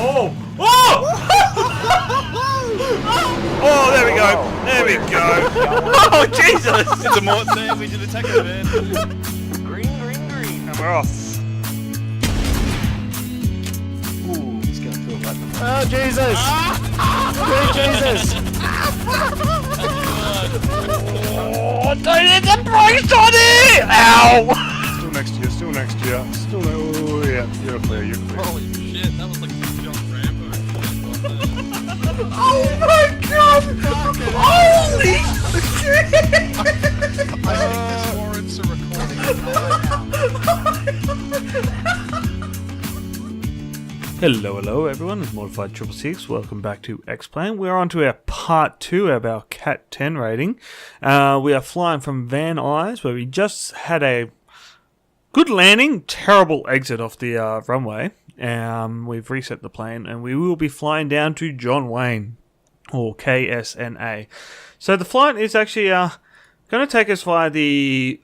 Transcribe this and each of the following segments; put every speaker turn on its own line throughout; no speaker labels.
Oh! Oh! Oh, there we go. There we go. Oh, Jesus!
It's a mort sandwich in a taco van.
Green.
And we're off.
Ooh, it's gonna feel like the
Oh, Jesus! Sweet Jesus!
Oh, don't hit the brakes on it! Ow!
Still next to you, still next to you. Still there. Oh, yeah. You're clear, you're clear.
Holy shit, that was like a John Rambo shit.
Oh my God! Holy shit!
I think this warrants a recording
Hello everyone, it's Modified666. Welcome back to X-Plane. We're on to our part 2 of our Cat 10 rating. We are flying from Van Nuys, where we just had a good landing, terrible exit off the runway. We've reset the plane, and we will be flying down to John Wayne, or KSNA. So the flight is actually going to take us via the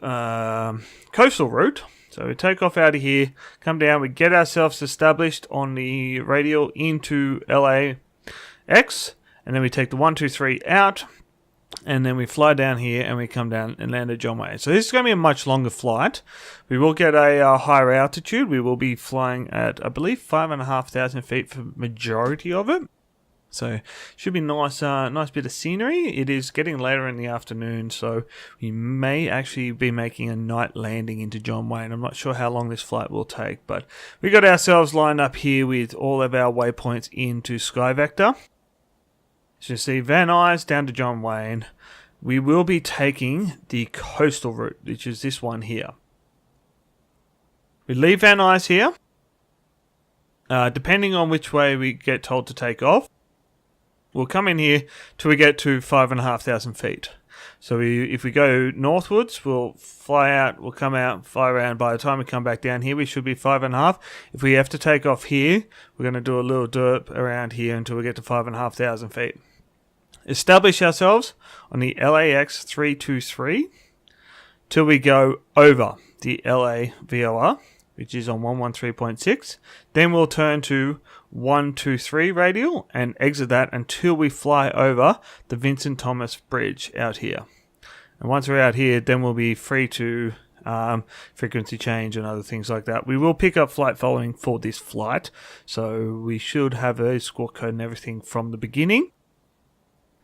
coastal route. So we take off out of here, come down, we get ourselves established on the radial into LAX, and then we take the 123 out, and then we fly down here and we come down and land at John Wayne. So this is going to be a much longer flight. We will get a higher altitude. We will be flying at, I believe, 5,500 feet for the majority of it. So should be nice, nice bit of scenery. It is getting later in the afternoon, so we may actually be making a night landing into John Wayne. I'm not sure how long this flight will take, but we got ourselves lined up here with all of our waypoints into Sky Vector. So you see Van Nuys down to John Wayne. We will be taking the coastal route, which is this one here. We leave Van Nuys here, depending on which way we get told to take off. We'll come in here till we get to 5,500 feet. So if we go northwards, we'll fly out, we'll come out, fly around. By the time we come back down here, we should be 5.5. If we have to take off here, we're going to do a little derp around here until we get to 5,500 feet. Establish ourselves on the LAX 323 till we go over the LA VOR, which is on 113.6. Then we'll turn to 123 radial and exit that until we fly over the Vincent Thomas Bridge out here. And once we're out here, then we'll be free to frequency change and other things like that. We will pick up flight following for this flight, so we should have a squawk code and everything from the beginning.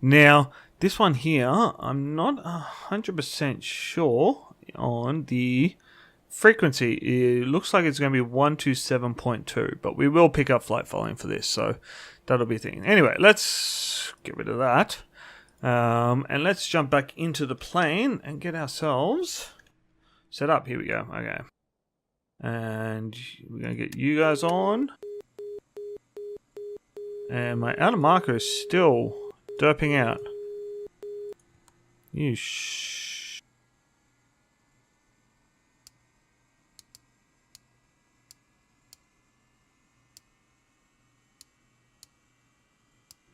Now, this one here, I'm not 100% sure on the frequency. It looks like it's going to be 127.2, but we will pick up flight following for this, so that'll be a thing. Anyway, let's get rid of that, and let's jump back into the plane and get ourselves set up. Here we go. Okay, and we're going to get you guys on, and my outer marker is still derping out. You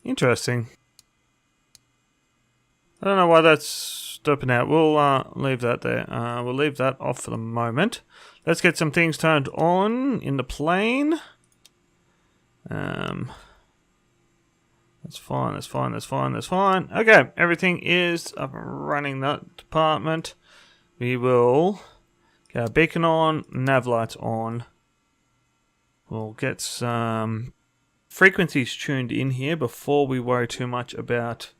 Interesting. I don't know why that's derping out. We'll leave that there. We'll leave that off for the moment. Let's get some things turned on in the plane. That's fine, that's fine, that's fine, that's fine. Okay, everything is up and running that department. We will get our beacon on, nav lights on. We'll get some frequencies tuned in here before we worry too much about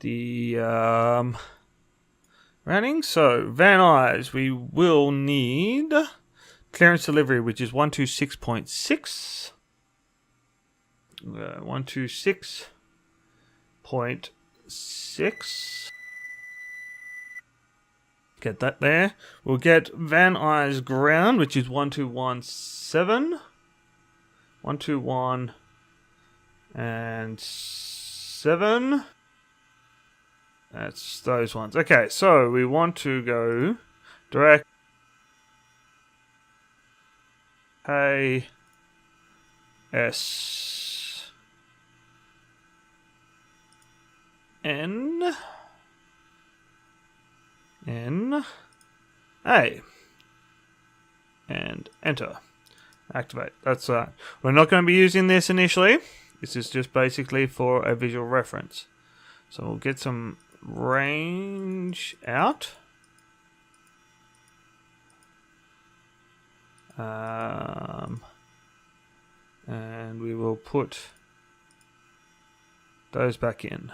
the routing. So Van Nuys, we will need clearance delivery, which is 126.6. 126.6. Get that there. We'll get Van Nuys ground, which is 1217. 121 and 7. That's those ones. Okay, so we want to go direct KS N A and enter. activate. That's we're not going to be using this initially. This is just basically for a visual reference. So we'll get some range out. And we will put those back in.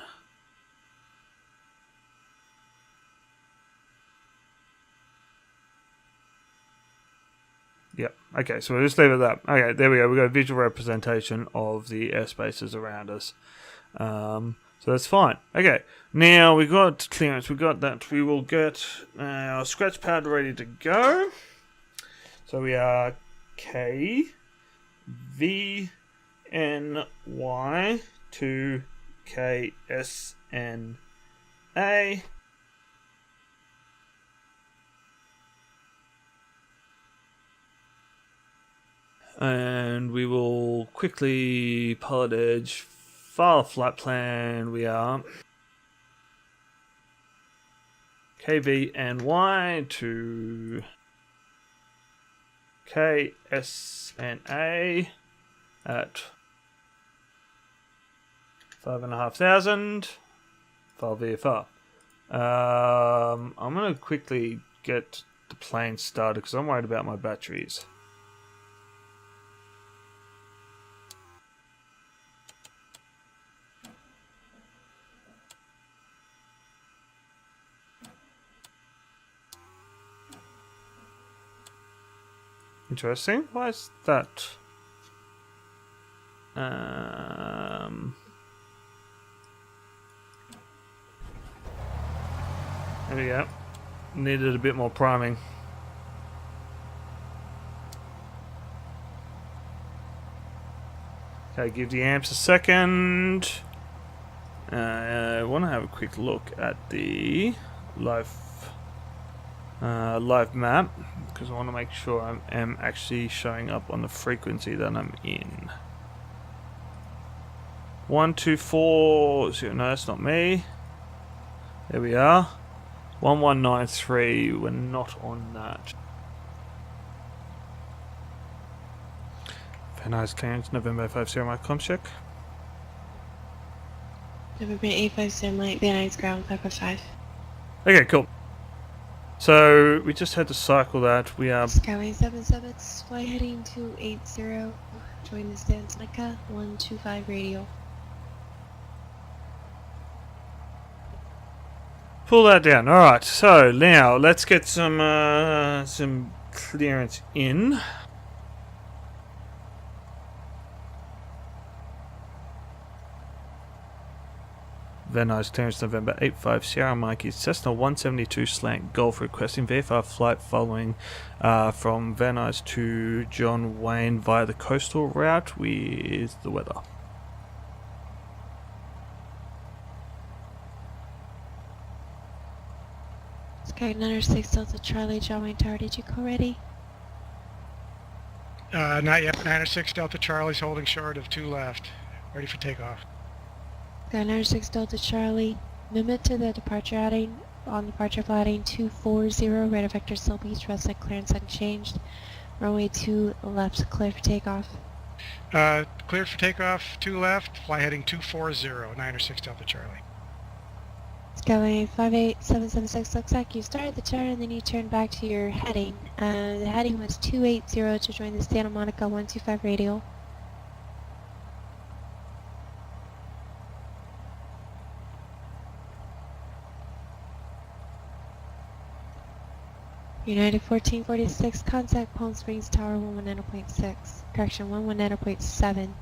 Yep. Okay, so we'll just leave it at that. Okay, there we go. We've got a visual representation of the airspaces around us. So that's fine. Okay, now we got clearance. We got that. We will get our scratch pad ready to go. So we are K V N Y to K S N A. And we will quickly Pilotedge, file a flight plan. We are KVNY to KSNA at 5,500. File VFR. I'm going to quickly get the plane started because I'm worried about my batteries. Interesting. Why is that? There we go. Needed a bit more priming. Okay, give the amps a second. I want to have a quick look at the live map because I want to make sure I am actually showing up on the frequency that I'm in. 1240. No, that's not me. There we are. 1193. We're not on that. Very nice clearance. November 50 my comms check.
November 850 Mike, Van Nuys ground 555.
Okay, cool. So we just had to cycle that. We are
Skyway 77, flight heading 280. Join the Santa Monica 125 radial.
pull that down. All right. So now let's get some clearance in. Very nice clearance, November 85 Sierra Mikey Cessna 172 slant Golf requesting VFR flight following from Van Nuys to John Wayne via the coastal route with the weather.
Sky 906 Delta Charlie, John Wayne Tower, did you call ready?
Not yet. 906 Delta Charlie's holding short of 2 left. Ready for takeoff.
Sky 906 Delta Charlie, limit to the departure heading on departure flight 240, radar vector still beach, rest at clearance unchanged. Runway 2 left, clear for takeoff.
Cleared for takeoff, 2 left, fly heading 240, 906 Delta Charlie.
Skyway 58776, looks like you started the turn and then you turned back to your heading. The heading was 280 to join the Santa Monica 125 radial. United 1446, contact Palm Springs Tower 119.6, correction 119.7.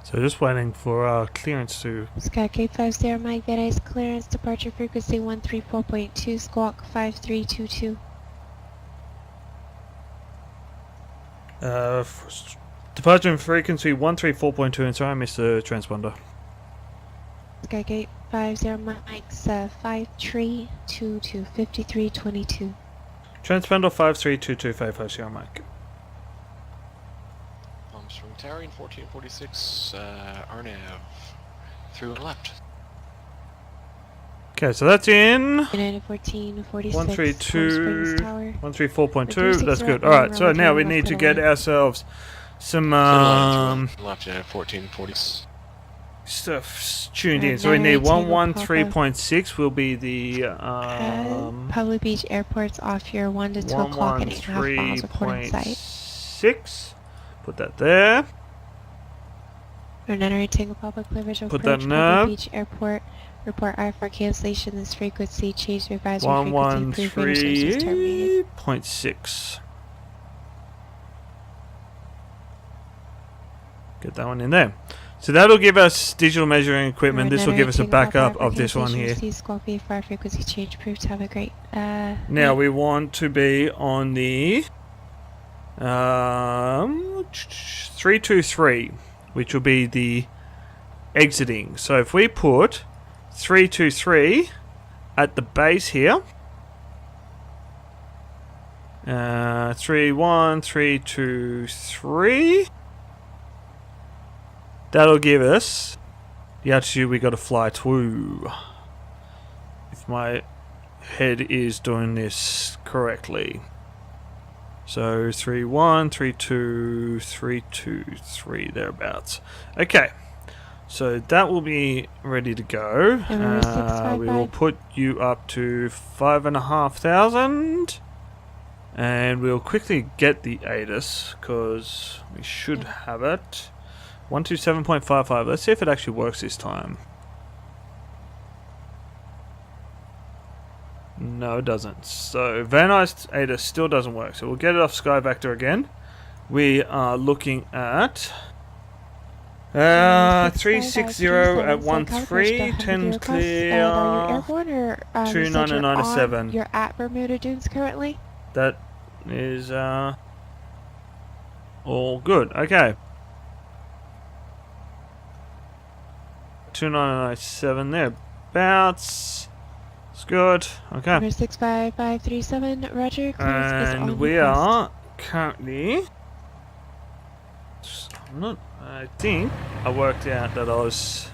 So just waiting for clearance to...
Sky Cape 50 Mike, Van Nuys clearance, departure frequency 134.2, squawk 5322.
Departure frequency 134.2, and sorry I missed the transponder.
Sky Gate 50 Mike's 5322, 5322.
Transponder 532255 Sierra Mike.
Palm Spring Tower in 1446, RNAV through and left.
Okay, so that's in
United 1446.
132,
Tower.
134.2. That's good. All right, so now we need to get ourselves some
left United 1440.
stuff tuned in. So we need 113.6 will be the
Public Beach Airport's off your 1 to 2 o'clock and 8.5 miles reporting site.
113.6. Put that there.
Renner Tango Public Clear Visual
Put that
approach,
in
Public
there.
Beach Airport. Report I-4 cancellation. This frequency change to advisory frequency. Approved radio services terminated.
113.6. Get that one in there. So that'll give us digital measuring equipment. This will give us a backup of this one here.
Squawk VFR frequency change approved. Have a great.
Now we want to be on the 323, which will be the exiting. So if we put 323 at the base here, 31323, that'll give us the altitude we got to fly to. If my head is doing this correctly. So 31, 32, 323, thereabouts. Okay, so that will be ready to go. We will put you up to 5,500, and we'll quickly get the ATIS because we should have it. 127.55. Let's see if it actually works this time. No, it doesn't. So Van Nuys ATIS still doesn't work. So we'll get it off Sky Vector again. We are looking at 360 at 13, 10 clear,
Are you airborne or
2997.
You're at Bermuda Dunes currently?
That is all good. Okay. 2997 thereabouts. It's good. Okay.
Number 65537, Roger. Clearance is on
And we
request.
are currently. I think I worked out that I was.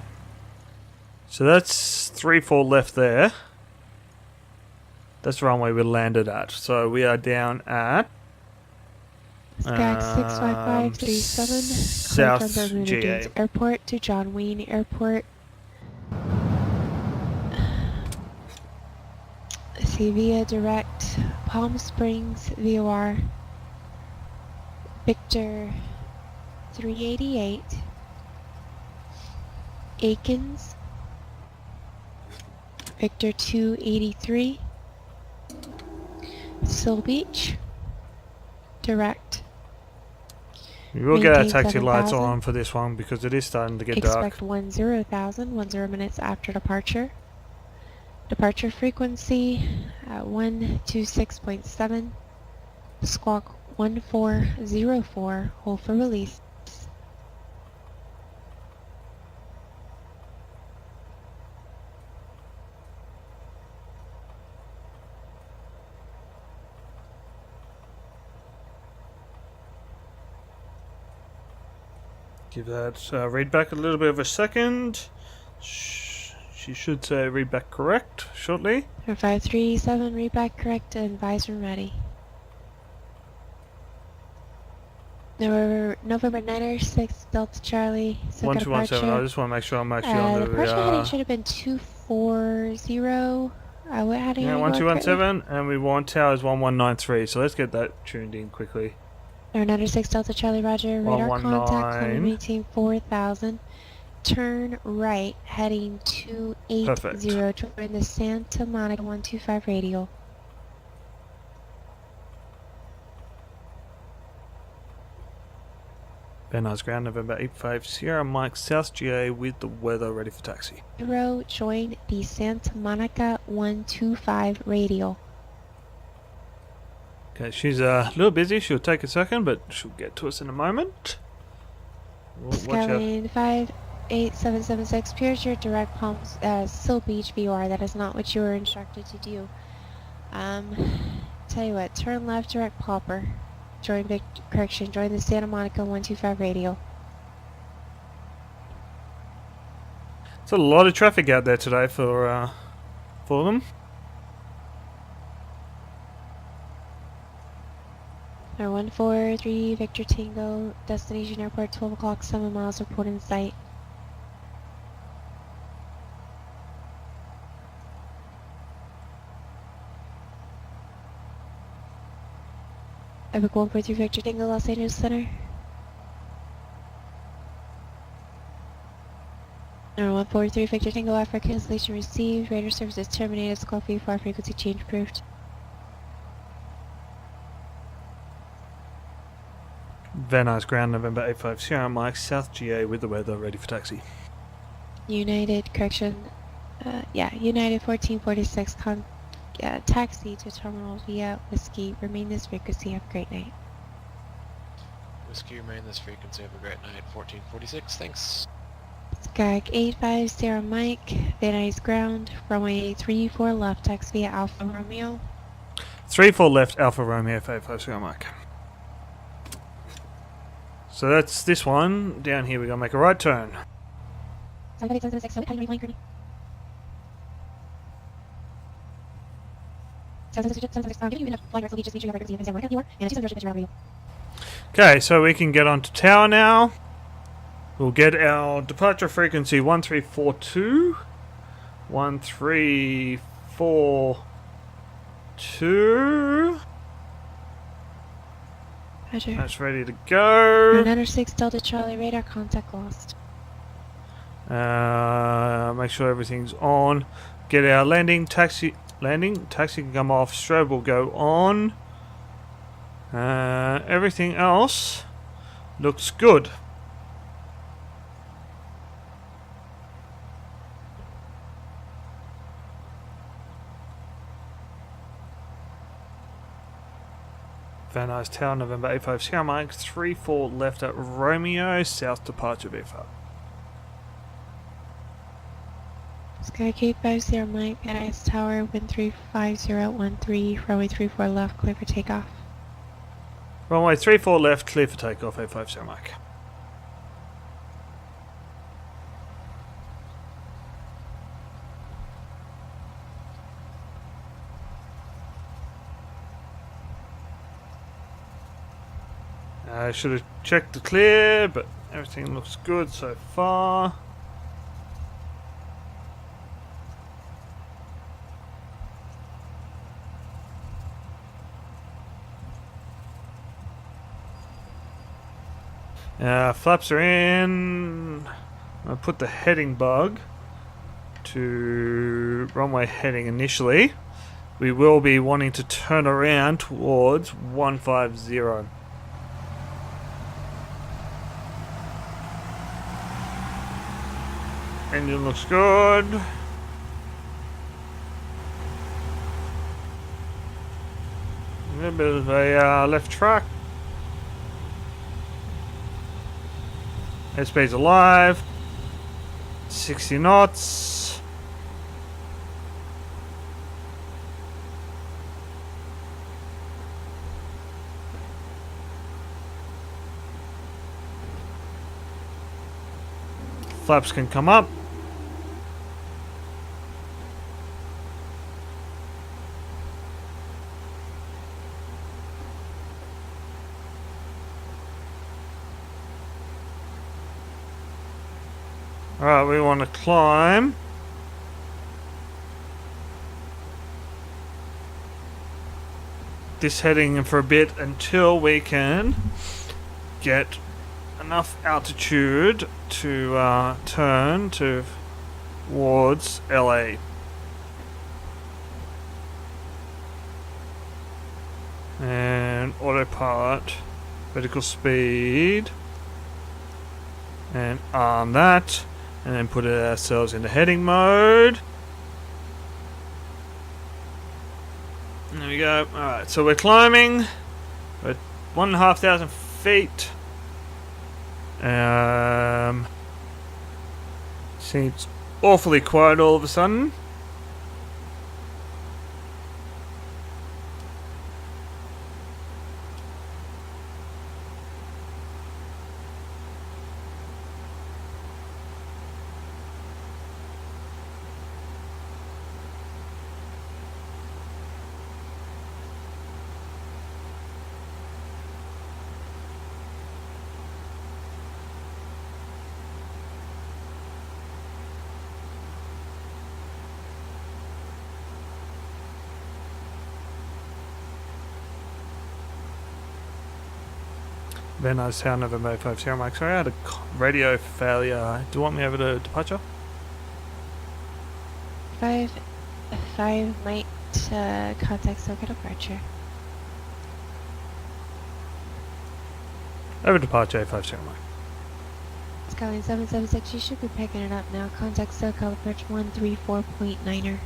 So that's 3-4 left there. That's the runway we landed at. So we are down at.
Skag 65537.
South
Clearance on Bermuda
GA.
Dunes Airport to John Wayne Airport. Sevilla Direct, Palm Springs, VOR, Victor 388, Aikens, Victor 283, Seal Beach, Direct.
We will get our
Maintain
taxi lights
7,000.
on for this one because it is starting to get dark.
Expect 10,000, 10 minutes after departure. Departure frequency at 126.7. Squawk 1404. Hold for release.
Give that read back a little bit of a second. She should say read back correct shortly.
537, read back correct and visor ready. November 9er, 6 Delta Charlie.
1217. I just want to make sure I'm actually on the.
Departure heading should have been 240. What heading?
Yeah,
are you going
1217, and we want towers 1193. So let's get that tuned in quickly.
November 6 Delta Charlie, Roger. Radar
119.
contact, climb and maintain 4,000. Turn right, heading 280.
Perfect.
Join the Santa Monica 125 radial.
Van Nuys Ground, November 85 Sierra Mike South GA with the weather ready for taxi.
Join the Santa Monica 125 radial.
Okay, she's a little busy. She'll take a second, but she'll get to us in a moment. Watch out.
Skylane 58776, here's your direct Palm Seal Beach VOR. That is not what you were instructed to do. Tell you what, turn left, direct Popper. Join the Santa Monica 125 radial.
It's a lot of traffic out there today for for them.
Our 143 Victor Tango, destination airport, 12 o'clock, 7 miles, report in sight. Epic 143 Victor Tango, Los Angeles Center. Our 143 Victor Tango, Alpha cancellation received, radar services terminated, squawk V4 frequency change approved.
Van Nuys ground, November 85 Sierra Mike, South GA with the weather, ready for taxi.
United, correction, United 1446, taxi to terminal via Whiskey. Remain this frequency. Have a great night.
Whiskey, remain this frequency. Have a great night. 1446, thanks.
Skag 850 Mike, Van Nuys ground, runway 34 left, taxi via Alpha Romeo.
34 left, Alpha Romeo 55 Sierra Mike. So that's this one. Down here we're going to make a right turn.
758, 776, how do you replane, 776, I'm giving you enough flying directly, just need to have frequency and where you are, and a 200 around you.
Okay, so we can get onto tower now. We'll get our departure frequency 1342. 1342.
Roger.
That's ready to go.
906 Delta Charlie, radar contact lost.
Make sure everything's on. Get our landing. Taxi can come off. Strobe will go on. Everything else looks good. Van Nuys Tower, November 85 Sierra Mike, 34 left at Romeo, south departure V5.
Sky 850 Mike, Van Nuys Tower, wind 35013, runway 34 left, clear for takeoff.
Runway 34 left, clear for takeoff, 85 Sierra Mike. I should have checked the clear, but everything looks good so far. Flaps are in. I'll put the heading bug to runway heading initially. We will be wanting to turn around towards 150. Engine looks good. A little bit of a left track. Airspeed's alive. 60 knots. Flaps can come up. Alright, we want to climb. This heading for a bit until we can get enough altitude to turn towards LA. And autopilot, vertical speed, and arm that. And then put ourselves into heading mode. And there we go. Alright, so we're climbing. We're at 1,500 feet. Seems awfully quiet all of a sudden. Very nice, Tower November 5 Sierra Mike. Sorry, I had a radio failure. Do you want me over to departure?
5 might contact Soka departure.
Over departure, 5 Sierra Mike.
Skyline 776, you should be picking it up now. Contact Soka approach 134.9er.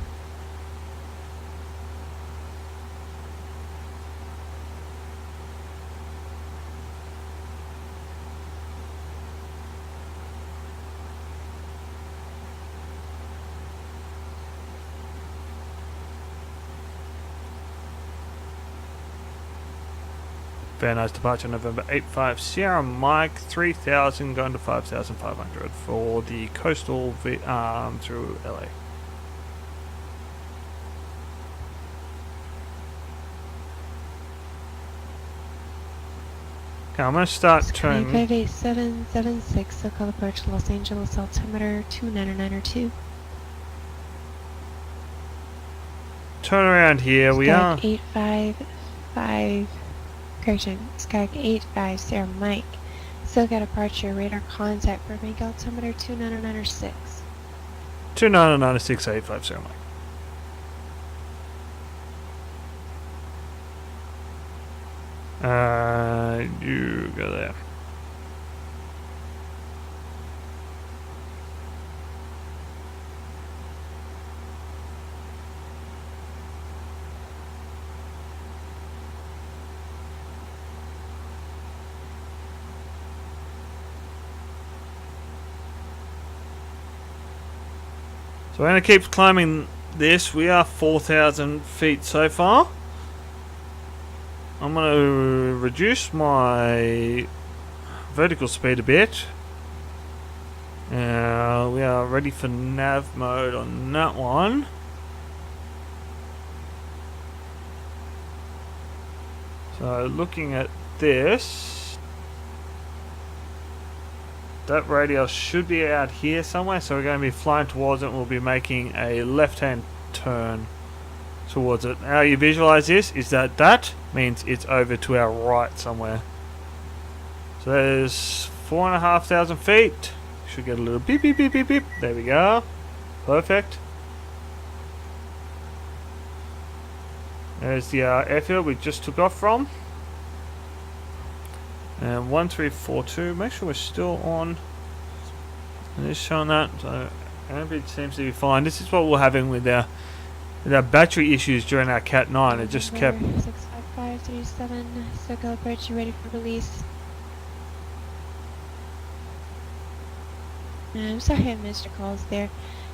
Very nice departure, November 85 Sierra Mike 3000 going to 5500 for the coastal through LA. Okay, I'm going to start turning.
58776, Soka approach Los Angeles altimeter 29902.
Turn around here, we are.
855. Correction, Skype 85 Sierra Mike. Soka departure, radar contact, Burbank altimeter 29906.
299685 Sierra Mike. You go there. So we're going to keep climbing this. We are 4,000 feet so far. I'm going to reduce my vertical speed a bit. We are ready for nav mode on that one. So looking at this, that radial should be out here somewhere, so we're going to be flying towards it and we'll be making a left-hand turn towards it. How you visualize this is that means it's over to our right somewhere. So there's 4,500 feet. Should get a little beep beep beep beep beep. There we go. Perfect. There's the airfield we just took off from. And 1342, make sure we're still on. And it's showing that, so everything seems to be fine. This is what we're having with our battery issues during our Cat 9. It just kept.
65537, Soka approach, you ready for release? I'm sorry I missed your calls there.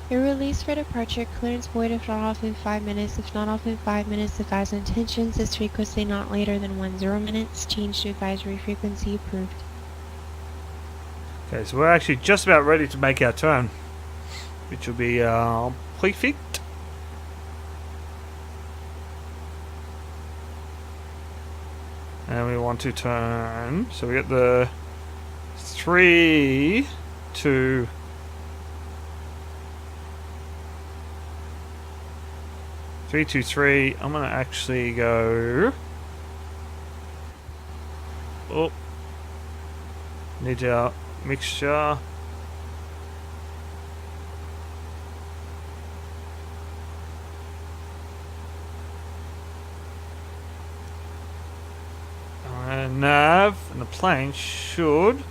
Your release for departure, clearance void if not off in 5 minutes. If not off in 5 minutes, advise intentions. This frequency not later than 10 minutes. Change to advisory frequency approved.
Okay, so we're actually just about ready to make our turn, which will be perfect. And we want to turn, so we get the 3, 2, 3, 2, 3. I'm gonna actually go. Oh, need our mixture. And nav and the plane should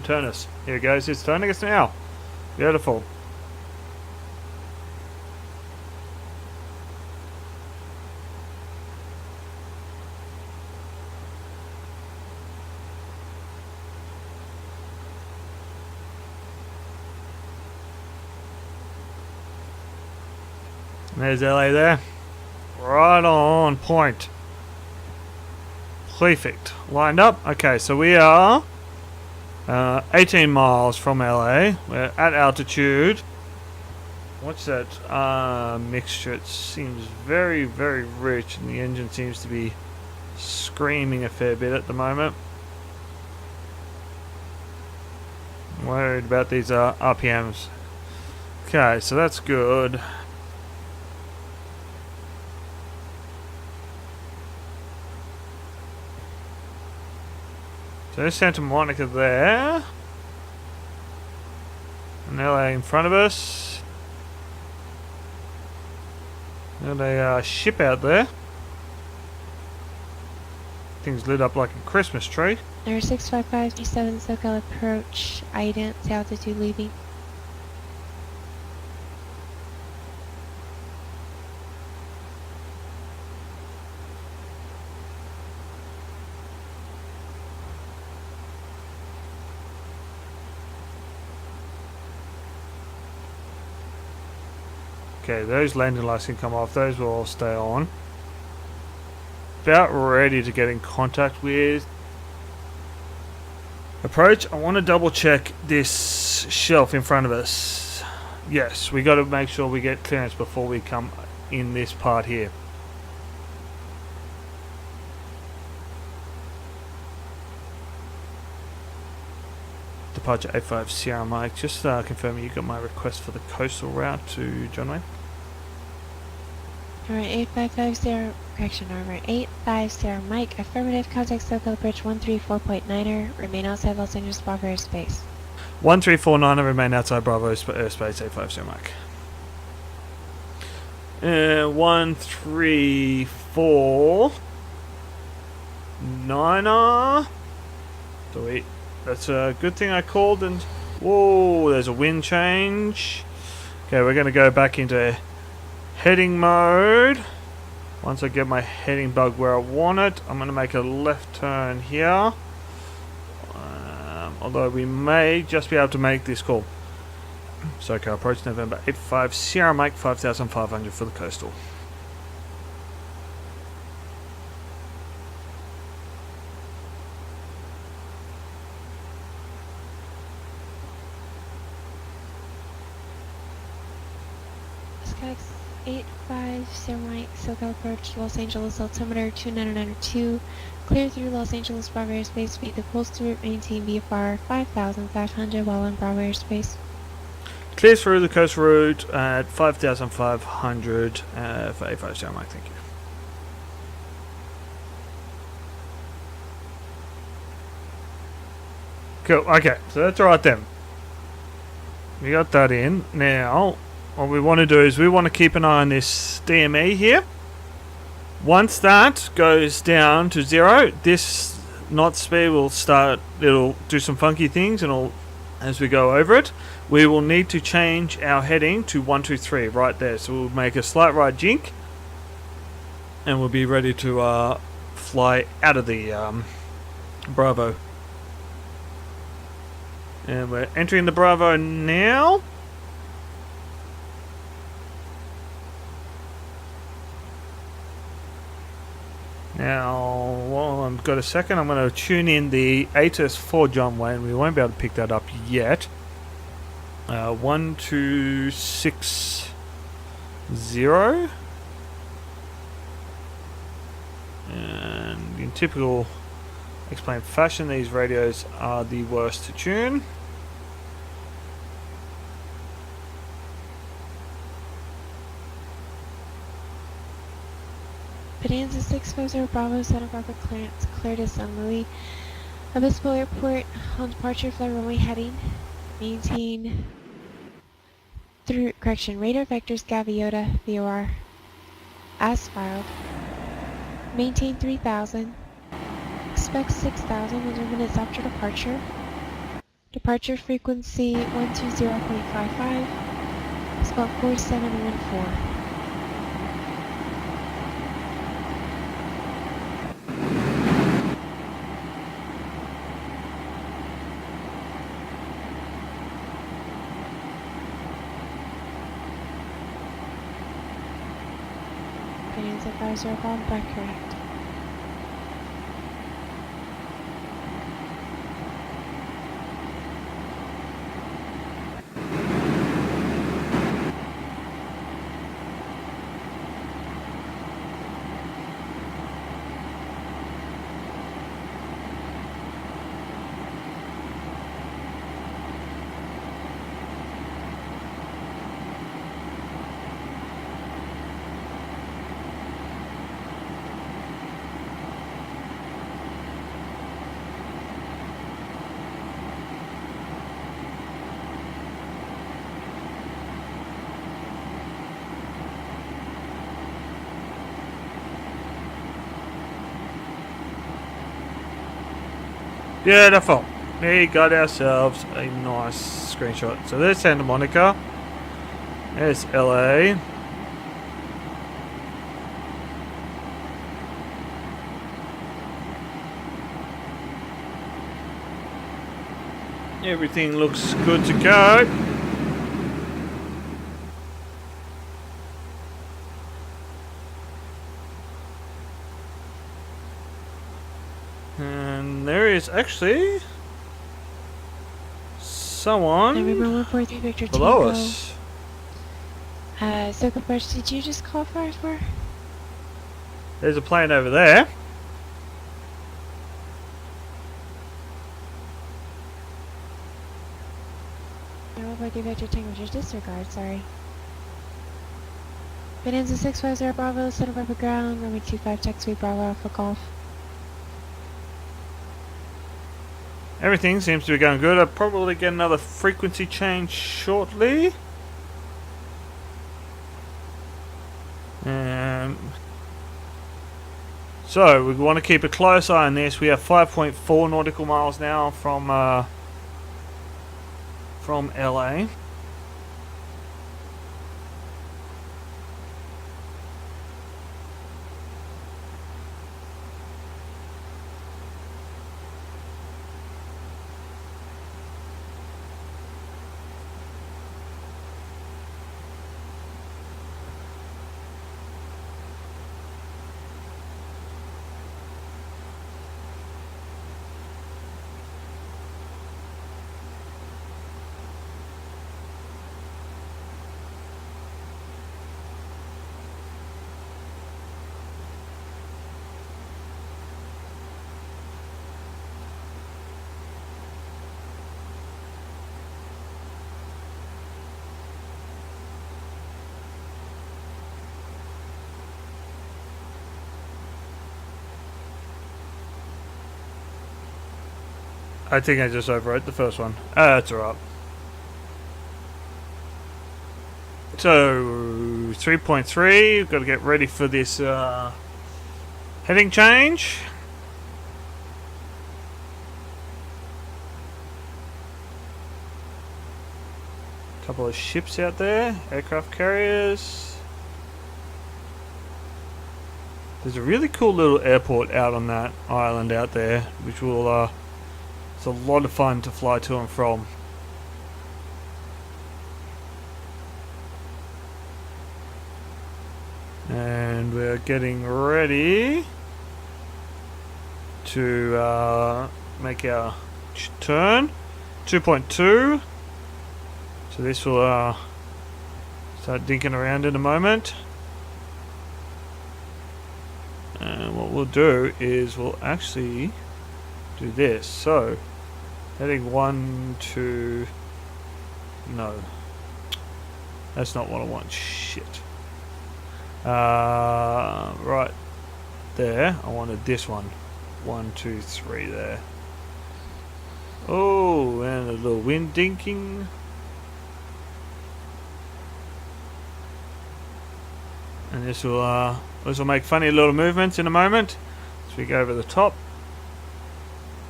turn us. Here it goes. It's turning us now. Beautiful. There's LA there. Right on point. Perfect. Lined up. Okay, so we are 18 miles from LA. We're at altitude. What's that mixture? It seems very, very rich, and the engine seems to be screaming a fair bit at the moment. I'm worried about these RPMs. Okay, so that's good. So there's Santa Monica there. And LA in front of us. And a ship out there. Things lit up like a Christmas tree.
Number 65537 SoCal approach, ident altitude leaving.
Okay, those landing lights can come off. Those will all stay on. About ready to get in contact with approach. I want to double check this shelf in front of us. Yes, we got to make sure we get clearance before we come in this part here. Departure 85 Sierra Mike. Just confirming you got my request for the coastal route to John Wayne.
Number 8550, correction, number 850 Mike, affirmative, contact SoCal approach 134.9er, remain outside Los Angeles Bravo airspace.
1349 and remain outside Bravo airspace 850 Mike. 134.9er. Sweet. That's a good thing I called and... Whoa, there's a wind change. Okay, we're going to go back into heading mode. Once I get my heading bug where I want it, I'm going to make a left turn here. Although we may just be able to make this call. SoCal approach November 85 Sierra Mike 5500 for the coastal.
Skyx 850 Mike, SoCal approach Los Angeles altimeter 2992, clear through Los Angeles Bravo airspace, feed the coastal route, maintain VFR 5500 while in Bravo airspace.
Clear through the coast route at 5500 for 85 Sierra Mike, thank you. Cool, okay, so that's alright then. We got that in. Now, what we want to do is we want to keep an eye on this DME here. Once that goes down to 0, this knot speed will start, it'll do some funky things and as we go over it, we will need to change our heading to 123 right there. So we'll make a slight right jink and we'll be ready to fly out of the Bravo. And we're entering the Bravo now. Now, while I've got a second, I'm going to tune in the ATIS for John Wayne. We won't be able to pick that up yet. 1260. And in typical explained fashion, these radios are the worst to tune.
Bonanza 650 Bravo, Santa Barbara clearance, clear to San Luis Obispo Airport on departure, fly runway heading, maintain through, correction, radar vectors Gaviota, VOR, as filed, maintain 3000, expect 6000 within minutes after departure frequency 120.55, spot 4714. Bonanza 50 bomb back correct.
Beautiful. We got ourselves a nice screenshot. So there's Santa Monica. There's LA. Everything looks good to go. And there is actually someone
November 143 Victor
below
Tango.
us.
Circle First, did you just call fire for?
There's a plane over there.
November 143 Victor Tango, just disregard, sorry. Bonanza 650 Bravo, Center Bravo Ground, runway 25, taxiway Bravo Alpha Golf.
Everything seems to be going good. I'll probably get another frequency change shortly. So we want to keep a close eye on this. We have 5.4 nautical miles now from LA. I think I just overwrote the first one. That's alright. So 3.3, we've got to get ready for this heading change. Couple of ships out there, aircraft carriers. There's a really cool little airport out on that island out there, which will it's a lot of fun to fly to and from. And we're getting ready to make our turn. 2.2. So this will start dinking around in a moment. And what we'll do is we'll actually do this. So heading 1 to... No. That's not what I want. Shit. Right there. I wanted this one. 1, 2, 3 there. Oh, and a little wind dinking. And this will make funny little movements in a moment. So we go over the top.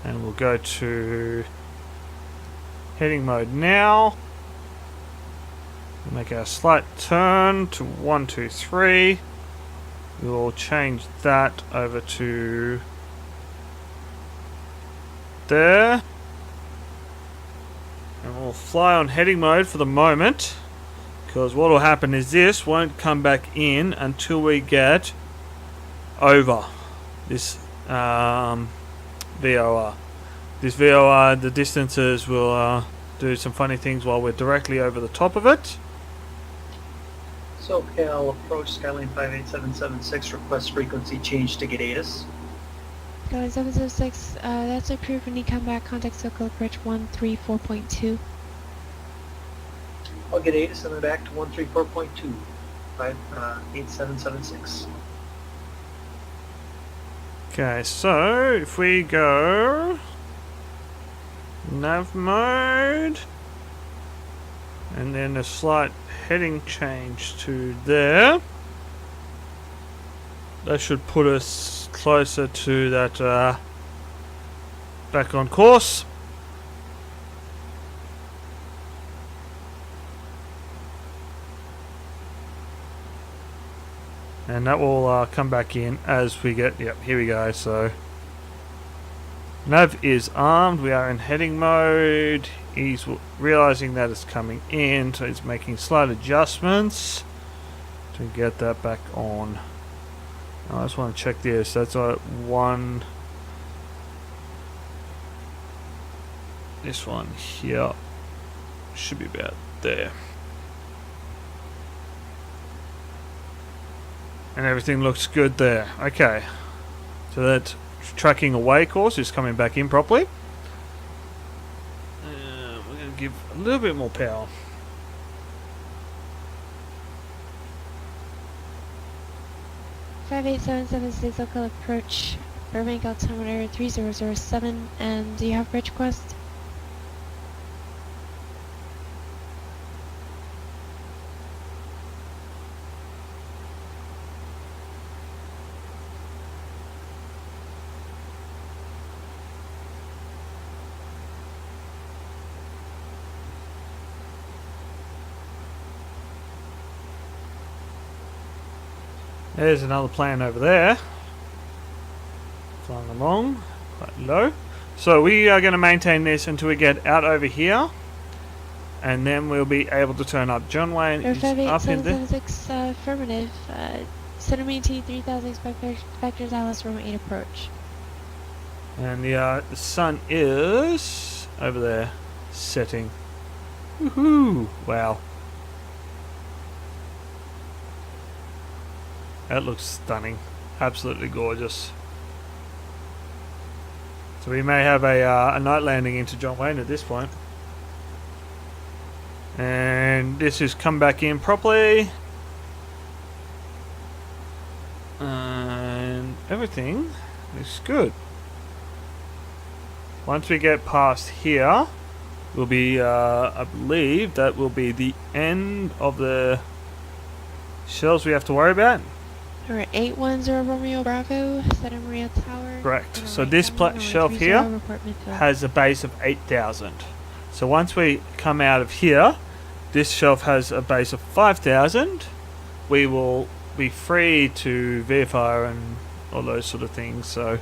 And we'll go to heading mode now. We'll make our slight turn to 1, 2, 3. We'll change that over to there. And we'll fly on heading mode for the moment. Because what will happen is this won't come back in until we get over this VOR. This VOR, the distances will do some funny things while we're directly over the top of it.
SoCal approach Skyline 58776, request frequency change to get ATIS.
Skyline 706, that's approved. When you come back, contact SoCal approach 134.2.
I'll get ATIS and then back to 134.2, 8776.
Okay, so if we go nav mode and then a slight heading change to there, that should put us closer to that back on course. And that will come back in as we get, yep, here we go. So nav is armed, we are in heading mode. He's realizing that it's coming in, so he's making slight adjustments to get that back on. I just want to check this. That's one. This one here should be about there. And everything looks good there. Okay. So that tracking away course is coming back in properly. We're going to give a little bit more power.
Five eight seven seven six local approach. Burbank altimeter 3007. And do you have bridge quest?
There's another plane over there. Flying along quite low. So we are going to maintain this until we get out over here. And then we'll be able to turn up. John Wayne is up in there.
58776 affirmative. Center maintain 3000 vectors Alice Roma 8 approach.
And the sun is over there setting. Woohoo! Wow. That looks stunning. Absolutely gorgeous. So we may have a night landing into John Wayne at this point. And this has come back in properly. And everything looks good. Once we get past here, will be, I believe, that will be the end of the shells we have to worry about.
Alright, 810 Romeo Bravo, Santa Maria Tower.
Correct. So this shelf here has a base of 8,000. So once we come out of here, this shelf has a base of 5,000. We will be free to VFR and all those sort of things. So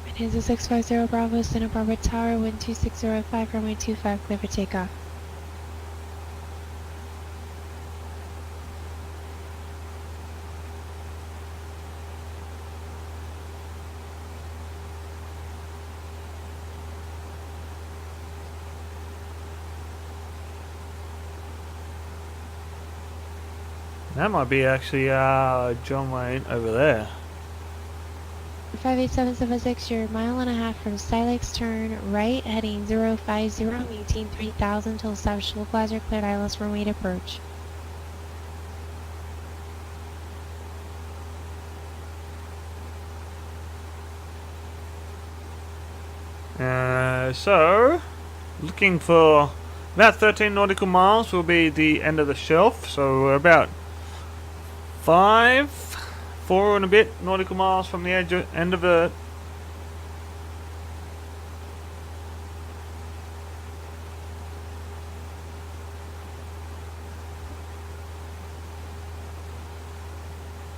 It is a 650 Bravo, Santa Barbara Tower, wind 2605, runway 25, clear for takeoff.
that might be actually John Wayne over there.
58776, you're a mile and a half from Silex, turn right, heading 050, maintain 3000 till established localizer, cleared ILS runway to approach.
So, looking for about 13 nautical miles will be the end of the shelf, so we're about 4 and a bit nautical miles from the end of the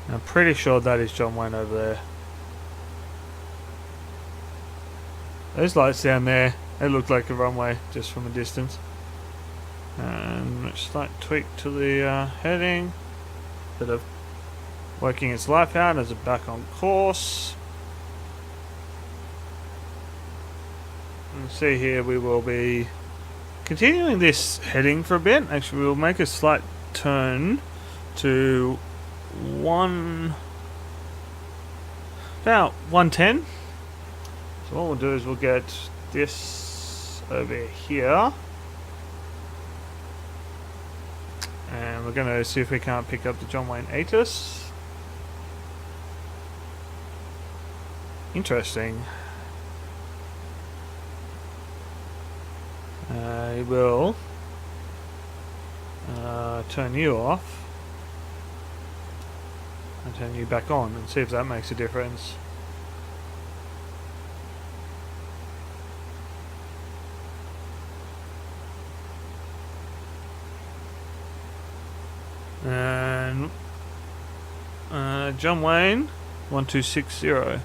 I'm pretty sure that is John Wayne over there. Those lights down there, they look like a runway just from a distance. And a slight tweak to the heading. Bit of working its life out as it's back on course. You can see here we will be continuing this heading for a bit. Actually, we'll make a slight turn to about 110. So what we'll do is we'll get this over here. And we're going to see if we can't pick up the John Wayne ATIS. Interesting. I will turn you off. and turn you back on and see if that makes a difference. And John Wayne 1260.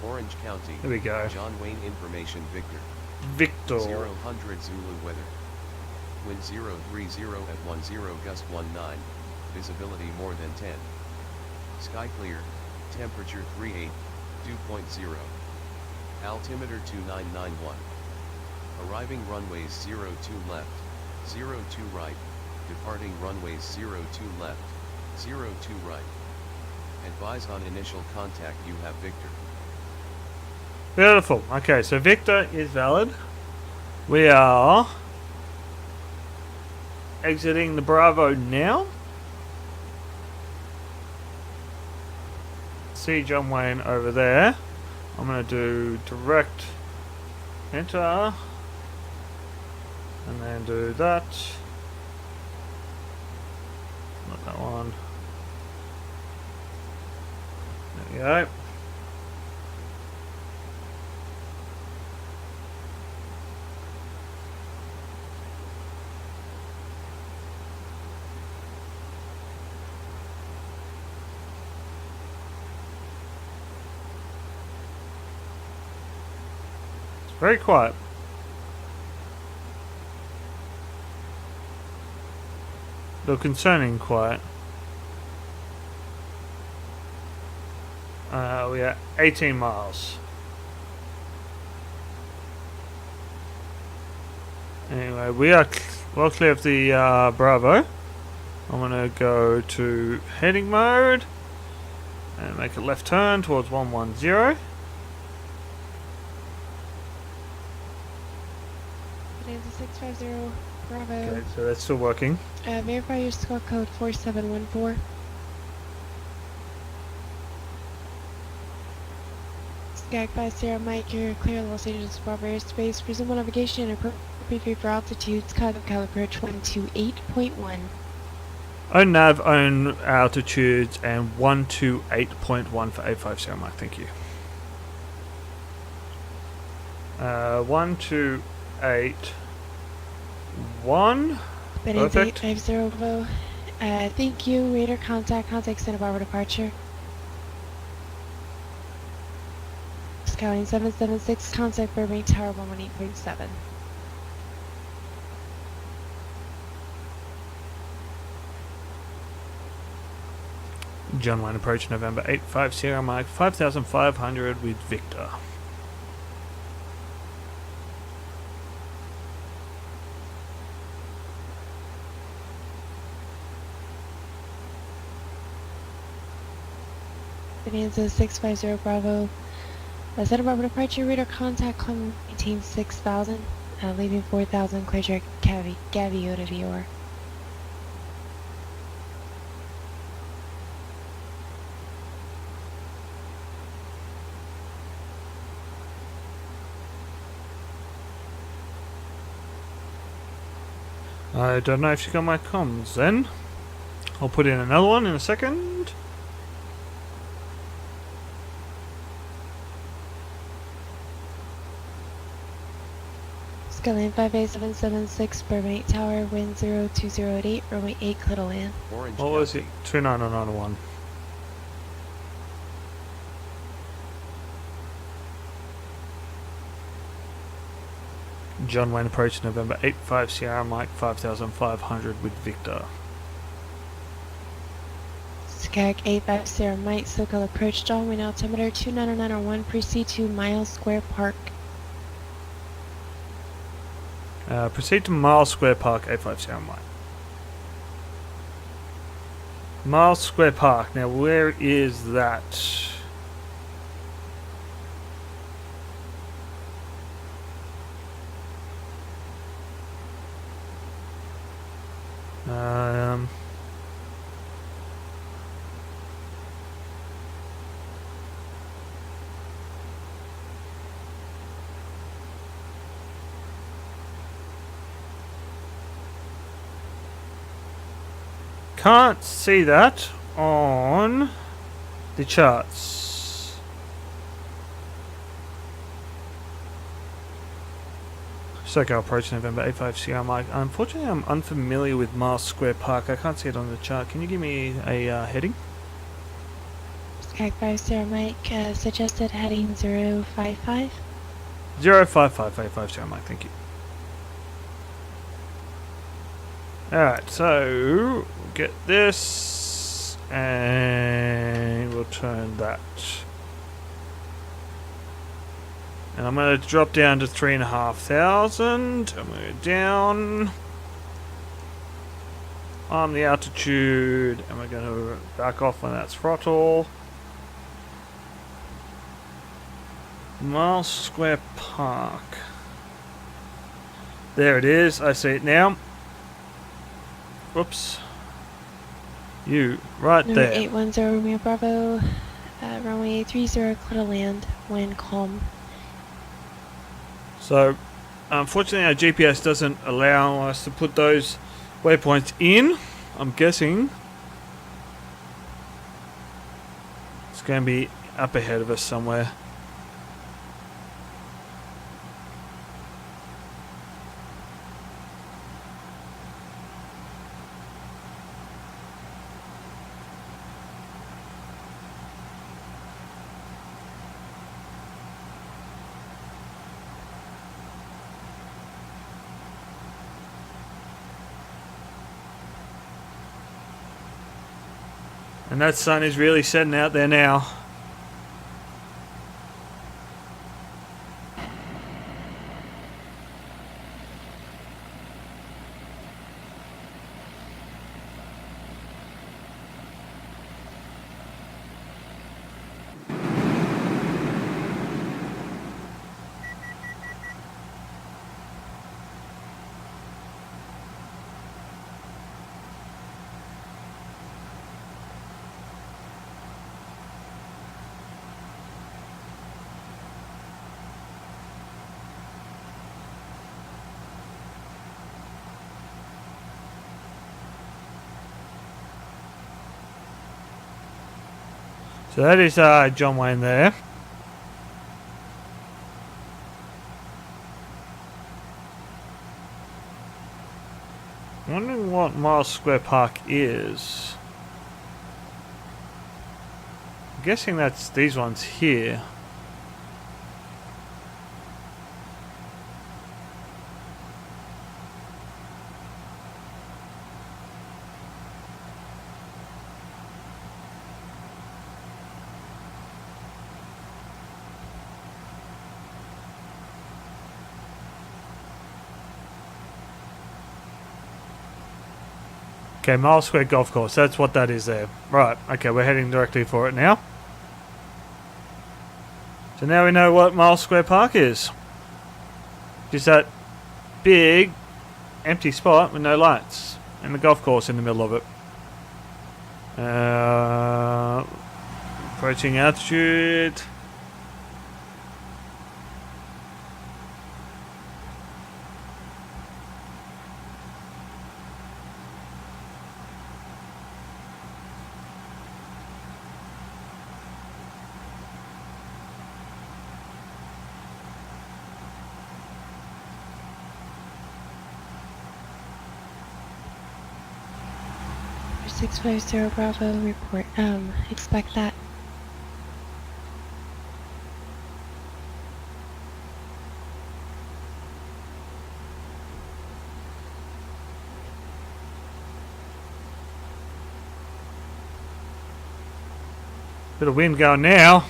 Orange County.
There we go.
John Wayne information Victor.
Victor.
000 Zulu weather. Wind 030 at 10 gust 19. Visibility more than 10. Sky clear. Temperature 38, 2.0. Altimeter 2991. Arriving runways 02 left, 02 right. Departing runways 02 left, 02 right. Advise on initial contact you have Victor.
Beautiful. Okay, so Victor is valid. We are exiting the Bravo now. See John Wayne over there. I'm going to do direct enter and then do that. Not that one. There we go. Very quiet. Though concerning quiet. We are 18 miles. Anyway, we are well clear of the Bravo. I'm going to go to heading mode and make a left turn towards 110.
Bonanza 650 Bravo.
Okay, so that's still working.
Verify your score code 4714. Skag 50 Mike, you're clear Los Angeles Bravo airspace. Resume navigation and appropriate for altitudes. Caliber approach 128.1.
Own nav, own altitudes, and 128.1 for 850 Mike. Thank you. 128.1.
Bonanza
Perfect.
850 thank you. Radar contact Santa Barbara departure. Scouting 776, contact Burbank Tower 118.7.
John Wayne approach November 850 Mike 5500 with Victor.
Bonanza 650 Bravo. Santa Barbara departure, radar contact, climb maintain 6000, leaving 4000, clear track Gaviota Vior.
I don't know if you got my comms then. I'll put in another one in a second.
Skyline 58776, Burbank Tower, wind 02088, runway 8, clear to land.
Orange
What was it?
County.
29091. John Wayne approach November 85 Sierra Mike 5500 with Victor.
Skag 850 Mike, SoCal approach, John Wayne altimeter 29901, proceed to Miles Square Park.
Proceed to Miles Square Park 850 Mike. Miles Square Park. Now where is that? Can't see that. on the charts. SoCal approach November 85 Sierra Mike. Unfortunately, I'm unfamiliar with Miles Square Park. I can't see it on the chart. Can you give me a heading?
Sky 5 Sierra Mike, suggested heading 055.
05585 Sierra Mike, thank you. Alright, so we'll get this and we'll turn that. And I'm going to drop down to 3,500. I'm going to go down on the altitude and we're going to back off when that's throttle. Miles Square Park. There it is. I see it now. Whoops. You, right
Number
there.
810 Romeo Bravo, runway 30, clear to land, wind calm.
So, unfortunately, our GPS doesn't allow us to put those waypoints in. I'm guessing it's going to be up ahead of us somewhere. And that sun is really setting out there now. So that is John Wayne there. Wondering what Miles Square Park is. I'm guessing that's these ones here. Okay, Miles Square Golf Course. That's what that is there. Right. Okay, we're heading directly for it now. So now we know what Miles Square Park is. Just that big empty spot with no lights and the golf course in the middle of it. Approaching altitude.
For 650 Bravo, report, expect that.
Bit of wind going now.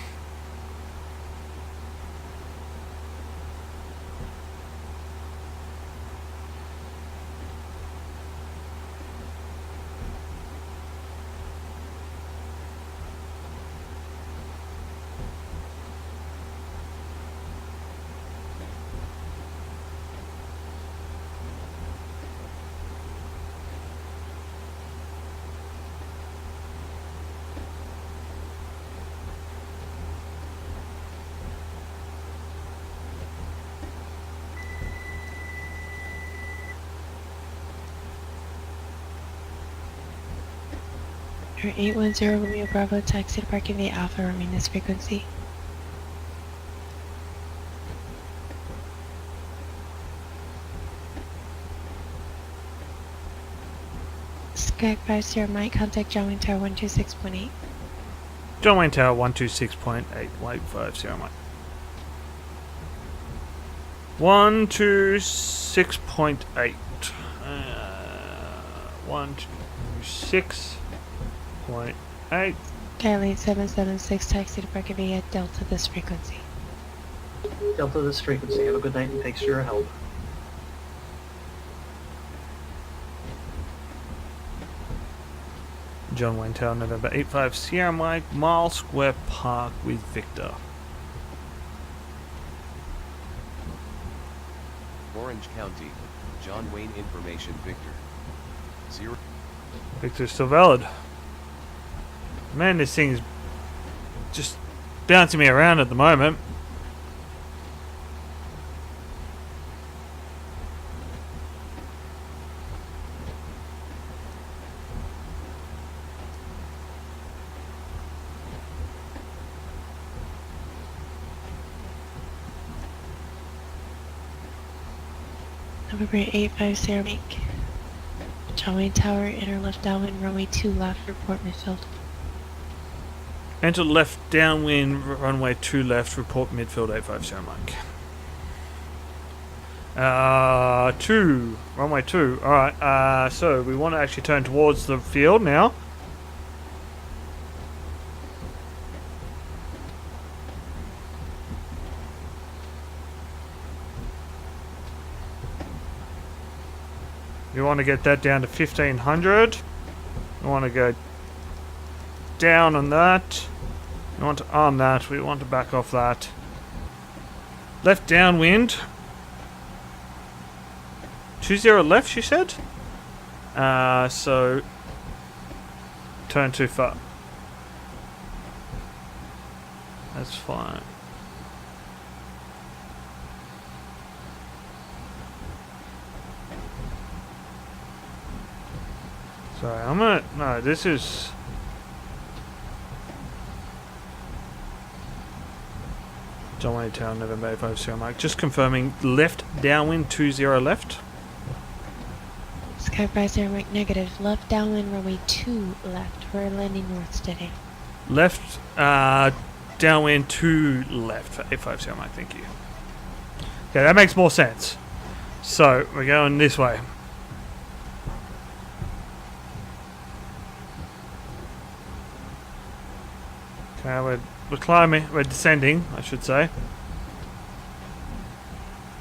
For 810 Romeo Bravo, taxi to parking bay Alpha, remain this frequency. Sky 50 Mike, contact John Wayne Tower 126.8.
John Wayne Tower 126.8, Lake 50 Mike. 126.8. 126.8.
Skylane 776, taxi to parking bay at Delta this frequency.
Delta this frequency. Have a good night and thanks for your help.
John Wayne Tower, November 85 Sierra Mike, Mile Square Park with Victor.
Orange County, John Wayne information Victor. 0.
Victor's still valid. Man, this thing's just bouncing me around at the moment.
November 850 Mike. John Wayne Tower, inner left downwind, runway 2 left, report midfield.
Enter left downwind, runway 2 left, report midfield 850 Mike. 2, runway 2, alright, so we want to actually turn towards the field now. You want to get that down to 1500. We want to go down on that. We want to arm that. We want to back off that. Left downwind. 20 left, she said? So turn too far. That's fine. Sorry, I'm gonna... No, this is... John Wayne Town, November 850 Mike. Just confirming, left downwind 20 left.
Sky 50 Mike, negative. Left downwind, runway 2 left. We're landing north today.
Left downwind 2 left for 850 Mike, thank you. Okay, that makes more sense. So, we're going this way. Okay, we're climbing, we're descending, I should say.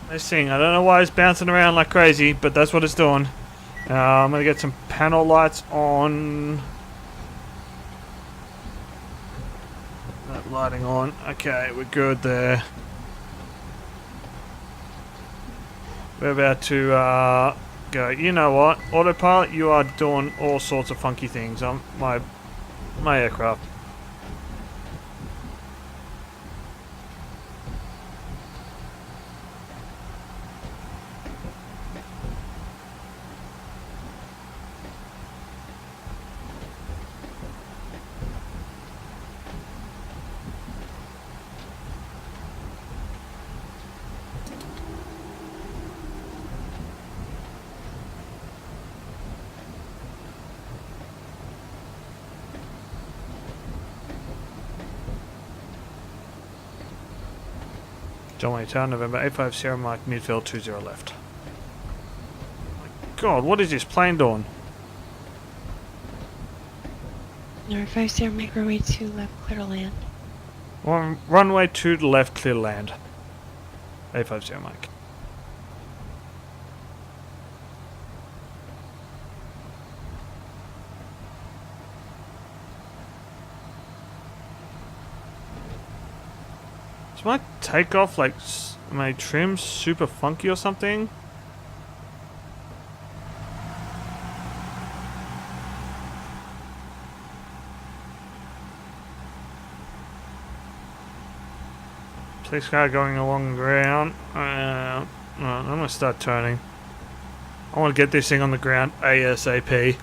This thing, I don't know why it's bouncing around like crazy, but that's what it's doing. I'm going to get some panel lights on. That lighting on. Okay, we're good there. We're about to go. You know what? Autopilot, you are doing all sorts of funky things on my aircraft. John Wayne Town, November 850 Mike, midfield 20 left. My God, what is this plane doing?
Number 50 Mike, runway 2 left, clear to land.
Runway 2 to left, clear to land. 850 Mike. Is my takeoff like my trim super funky or something? Police car going along the ground. I'm gonna start turning. I want to get this thing on the ground ASAP.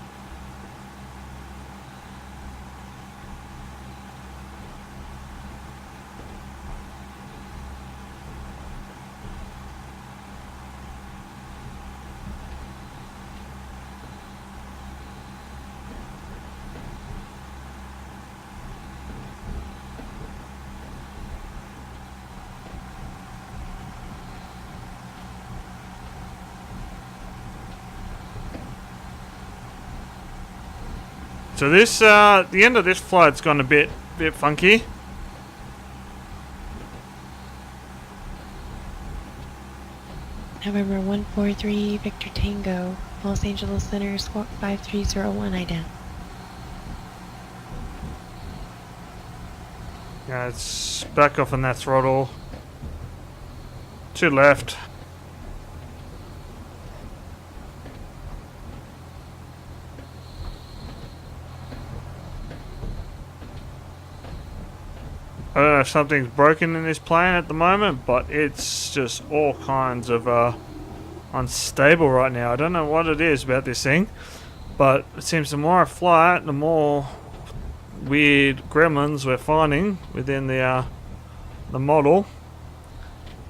So this, the end of this flight's gone a bit funky.
November 143 Victor Tango, Los Angeles Center, squawk 5301 ident.
Yeah, it's back off on that throttle. To left. I don't know if something's broken in this plane at the moment, but it's just all kinds of unstable right now. I don't know what it is about this thing, but it seems the more I fly it, the more weird gremlins we're finding within the model,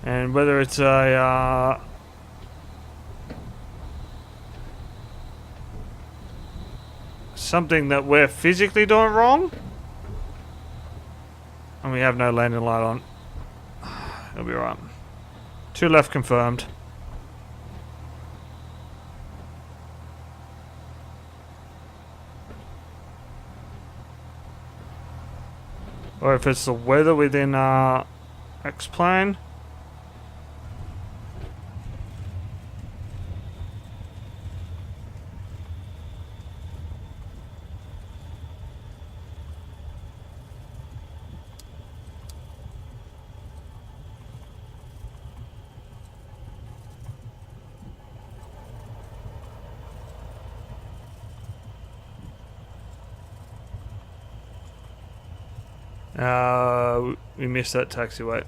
and whether it's a something that we're physically doing wrong. And we have no landing light on. It'll be alright. 2 left confirmed. Or if it's the weather within X-plane. We missed that taxiway.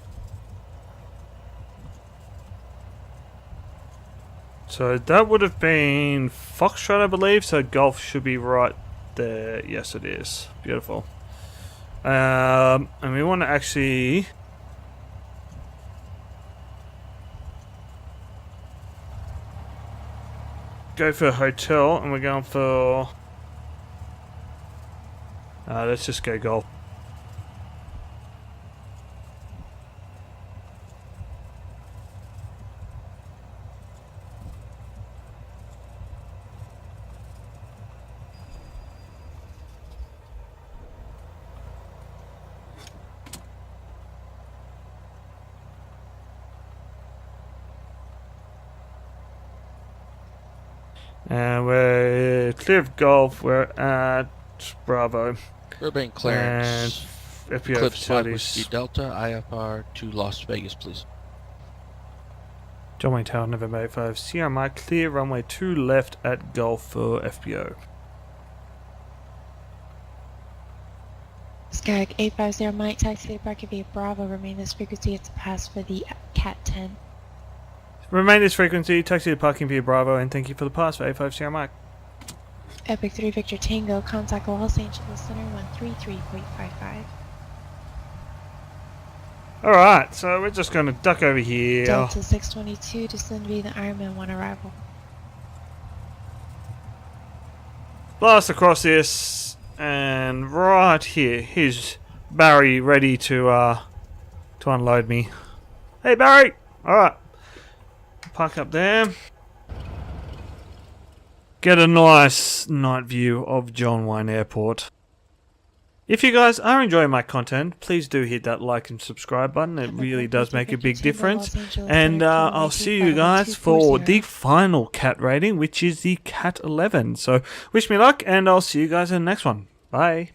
So that would have been Foxtrot, I believe. So Golf should be right there. Yes, it is. Beautiful. And we want to actually go for a hotel, and we're going for. Let's just go Golf. And we're clear of Golf. We're at Bravo.
Burbank clearance.
And FPO
Clips 5
facilities.
Whiskey Delta, IFR to Las Vegas, please.
John Wayne Tower, November 85. Sierra Mike, clear runway 2 left at Golf for FPO.
Skyek 850 Mike, taxi to Parker via Bravo, remain this frequency, it's a pass for the Cat 10.
Remain this frequency, taxi to parking via Bravo, and thank you for the pass for 85 Sierra Mike.
Epic 3 Victor Tango, contact Los Angeles Center 133.55.
Alright, so we're just going to duck over here.
Delta 622, descend via the Ironman 1 arrival.
Blast across this, and right here, here's Barry ready to unload me. Hey Barry! Alright. Park up there. Get a nice night view of John Wayne Airport. If you guys are enjoying my content, please do hit that like and subscribe button. It really does make a big difference. And I'll see you guys for the final cat rating, which is the Cat 11. So wish me luck, and I'll see you guys in the next one. Bye.